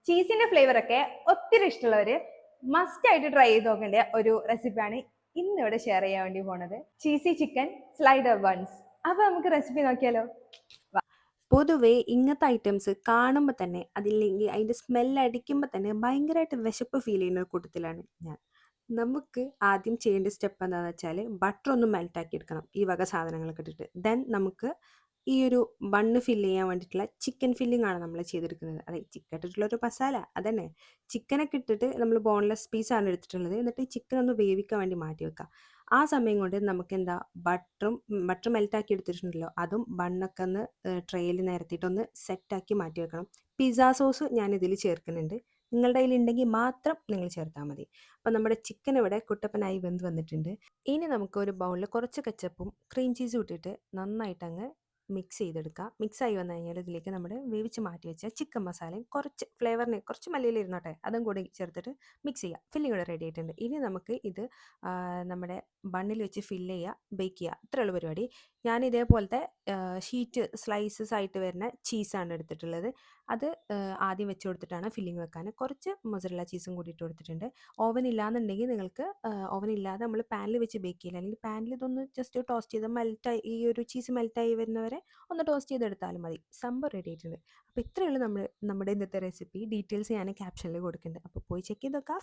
ചീസിന്റെ flavour ഒക്കെ ഒത്തിരി ഇഷ്ടമുള്ളവര് must ആയിട്ട് ട്രൈ ചെയ്ത് നോക്കേണ്ട ഒരു റെസിപ്പിയാണ് ഇന്നിവിടെ ഷെയർ ചെയ്യാൻ വേണ്ടി പോണത്. Cheesy chicken slider buns. അപ്പൊ നമുക്ക് റെസിപ്പി നോക്കിയാലോ? പൊതുവേ ഇങ്ങനത്തെ ഐറ്റംസ് കാണുമ്പോൾ തന്നെ അതില്ലെങ്കിൽ അതിൻ്റെ സ്മെല്ല് അടിക്കുമ്പോൾ തന്നെ ഭയങ്കരമായിട്ട് വിശപ്പ് ഫീൽ ചെയ്യുന്ന ഒരു കൂട്ടത്തിലാണ് ഞാൻ. നമുക്ക് ആദ്യം ചെയ്യേണ്ട സ്റ്റെപ്പ് എന്താണെന്ന് വെച്ചാൽ ബട്ടർ ഒന്ന് മെൽറ്റാക്കി എടുക്കണം ഈ വക സാധനങ്ങളൊക്കെ ഇട്ടിട്ട്. ദെൻ നമുക്ക് ഈ ഒരു ബണ്ണ് ഫില്ല് ചെയ്യാൻ വേണ്ടിയിട്ടുള്ള ചിക്കൻ ഫില്ലിംഗ് ആണ് നമ്മൾ ചെയ്തെടുക്കുന്നത്. അതെ, ചിക്കൻ ഇട്ടിട്ടുള്ള ഒരു മസാല അതന്നെ. ചിക്കനൊക്കെ ഇട്ടിട്ട് നമ്മൾ ബോൺലെസ് പീസാണ് എടുത്തിട്ടുള്ളത്. എന്നിട്ട് ഈ ചിക്കൻ ഒന്ന് വേവിക്കാൻ വേണ്ടി മാറ്റി വെക്കാം. ആ സമയം കൊണ്ട് നമുക്ക് എന്താ ബട്ടർ മെൽറ്റാക്കി എടുത്തിട്ടുണ്ടല്ലോ അതും ബണ്ണൊക്കെ ഒന്ന് ട്രേയിൽ നിരത്തിയിട്ടൊന്ന് സെറ്റാക്കി മാറ്റി വെക്കണം. പിസ്സ സോസ് ഞാൻ ഇതിൽ ചേർക്കുന്നുണ്ട്. നിങ്ങളുടെ കയ്യിൽ ഉണ്ടെങ്കിൽ മാത്രം നിങ്ങൾ ചേർത്താൽ മതി. അപ്പോൾ നമ്മുടെ ചിക്കൻ ഇവിടെ കുട്ടപ്പനായി വെന്ത് വന്നിട്ടുണ്ട്. ഇനി നമുക്ക് ഒരു ബൗളിൽ കുറച്ച് കെച്ചപ്പും ക്രീം ചീസും ഇട്ടിട്ട് നന്നായിട്ട് അങ്ങ് മിക്സ് ചെയ്തെടുക്കുക. മിക്സായി വന്നു കഴിഞ്ഞാൽ ഇതിലേക്ക് നമ്മുടെ വേവിച്ച് മാറ്റി വെച്ച ചിക്കൻ മസാലയും കുറച്ച് ഫ്ലേവറിന് കുറച്ച് മല്ലിയില ഇരുന്നോട്ടെ അതും കൂടി ചേർത്തിട്ട് മിക്സ് ചെയ്യുക. ഫില്ലിംഗ് ഇവിടെ റെഡി ആയിട്ടുണ്ട്. ഇനി നമുക്ക് ഇത് നമ്മുടെ ബണ്ണിൽ വെച്ച് ഫില്ല് ചെയ്യുക, ബേക്ക് ചെയ്യുക. ഇത്രയുള്ള പരിപാടി. ഞാൻ ഇതേപോലത്തെ ഷീറ്റ് സ്ലൈസസ് ആയിട്ട് വരുന്ന ചീസാണ് എടുത്തിട്ടുള്ളത്. അത് ആദ്യം വെച്ച് കൊടുത്തിട്ടാണ് ഫില്ലിംഗ് വെക്കാൻ. കുറച്ച് മൊസറല്ല ചീസും കൂടി ഇട്ട് കൊടുത്തിട്ടുണ്ട്. ഓവൻ ഇല്ലാന്നുണ്ടെങ്കിൽ നിങ്ങൾക്ക് ഓവൻ ഇല്ലാതെ നമ്മൾ പാനിൽ വെച്ച് ബേക്ക് ചെയ്യില്ല, അല്ലെങ്കിൽ പാനിൽ ഇതൊന്ന് ജസ്റ്റ് ടോസ്റ്റ് ചെയ്ത് മെൽറ്റായി ഈ ഒരു ചീസ് മെൽറ്റായി വരുന്നവരെ ഒന്ന് ടോസ്റ്റ് ചെയ്തെടുത്താലും മതി. സംഭവം റെഡി ആയിട്ടുണ്ട്. അപ്പോൾ ഇത്രയുള്ള നമ്മുടെ ഇന്നത്തെ റെസിപ്പി. ഡീറ്റെയിൽസ് ഞാൻ ക്യാപ്ഷനിൽ കൊടുക്കുന്നുണ്ട്. അപ്പോൾ പോയി ചെക്ക് ചെയ്ത് നോക്കാം.